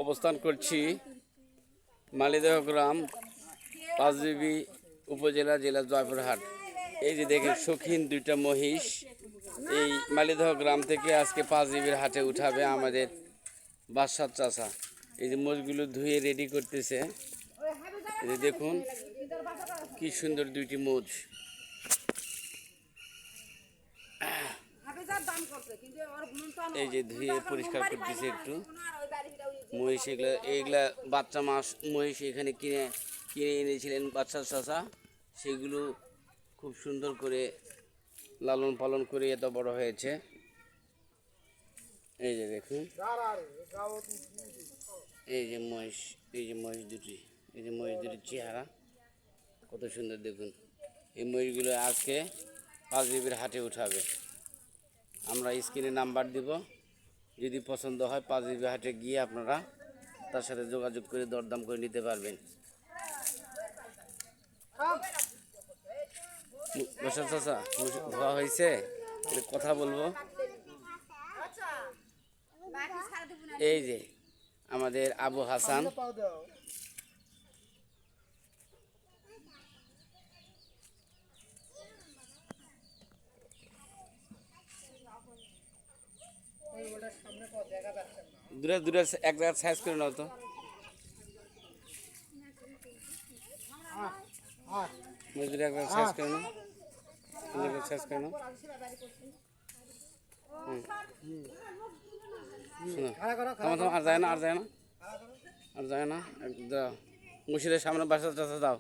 অবস্থান করছি মালিদহ গ্রাম পাঁচবিবি উপজেলা জেলা জয়পুরহাট। এই যে দেখেন শৌখিন দুইটা মহিষ এই মালিদহ গ্রাম থেকে আজকে পাঁচবিবির হাটে উঠাবে আমাদের বাদশাহ চাচা। এই যে মোষগুলো ধুয়ে রেডি করতেছে। এই যে দেখুন কি সুন্দর দুইটি মোষ। এই যে ধুয়ে পরিষ্কার করতেছে একটু মহিষ। এইগুলা বাচ্চা মাস মহিষ এখানে কিনে এনেছিলেন বাচ্চা চাচা। সেগুলো খুব সুন্দর করে লালন পালন করে এত বড় হয়েছে। এই যে দেখুন এই যে মহিষ দুটি, এই যে মহিষ দুটির চেহারা কত সুন্দর দেখুন। এই মহিষগুলো আজকে পাঁচবিবির হাটে উঠাবে। আমরা স্ক্রিনে নাম্বার দিব, যদি পছন্দ হয় পাঁচবিবি হাটে গিয়ে আপনারা তার সাথে যোগাযোগ করে দরদাম করে নিতে পারবেন। বসার চাচা ধোয়া হয়েছে, কথা বলবো। এই যে আমাদের আবু হাসান, দূরে দূরে এক জায়গায় সাইজ করে নাও তো। দূরে এক জায়গায় সাইজ করে নাও, সাইজ করে নাও। আর যায় না, মুর্শিদের সামনে বাসা টাসা দাও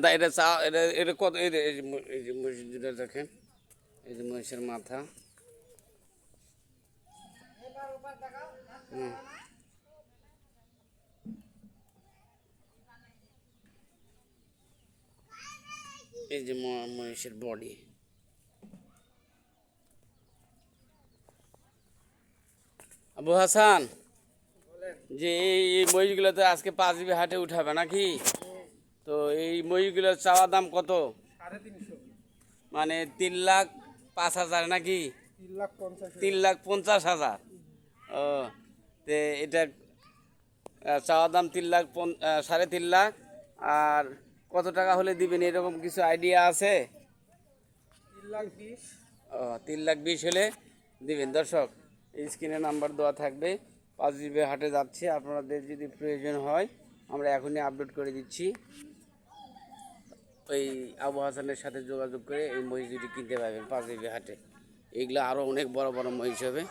না। এটা চা, এটা কত? এই যে মসজিদটা দেখেন, এই যে মহিষের মাথা। এই যে মহিষের বডি। আবু হাসান, যে এই মহিষগুলো তো আজকে পাঁচবিবি হাটে উঠাবে নাকি? তো এই মহিষগুলোর চাওয়া দাম কত? 350। মানে 3,05,000 নাকি? 3,50,000। ও, তে এটা চাওয়া দাম 3,05,000। আর কত টাকা হলে দিবেন এরকম কিছু আইডিয়া আছে? 3,20,000। ও, 3,20,000 হলে দিবেন। দর্শক, স্ক্রিনে নাম্বার দেওয়া থাকবে। পাঁচবিবি হাটে যাচ্ছে, আপনাদের যদি প্রয়োজন হয় আমরা এখনই আপলোড করে দিচ্ছি। ওই আবু হাসানের সাথে যোগাযোগ করে এই মহিষ দুটি কিনতে পারবেন পাঁচবিবি হাটে। এইগুলো আরও অনেক বড় বড় মহিষ হবে।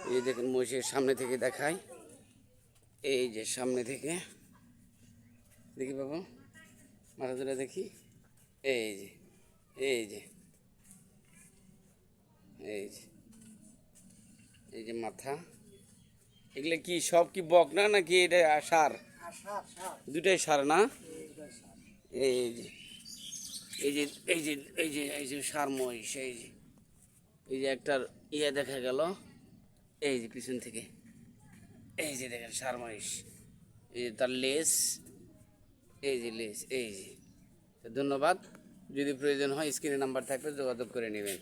এই যে দেখুন মহিষের সামনে থেকে দেখাই, এই যে সামনে থেকে দেখি বাবু, মাথা ধরে দেখি। এই যে এই যে এই যে এই যে মাথা। এগুলো কি সব কি বক না নাকি এটা সার? দুটাই সার না? এই যে এই যে এই যে এই যে এই যে সার মহিষ। এই যে একটার দেখা গেল, এই যে পিছন থেকে, এই যে দেখেন সার মহিষ। এই যে তার লেজ, এই যে লেজ। এই যে ধন্যবাদ। যদি প্রয়োজন হয় স্ক্রিনে নাম্বার থাকলে যোগাযোগ করে নেবেন।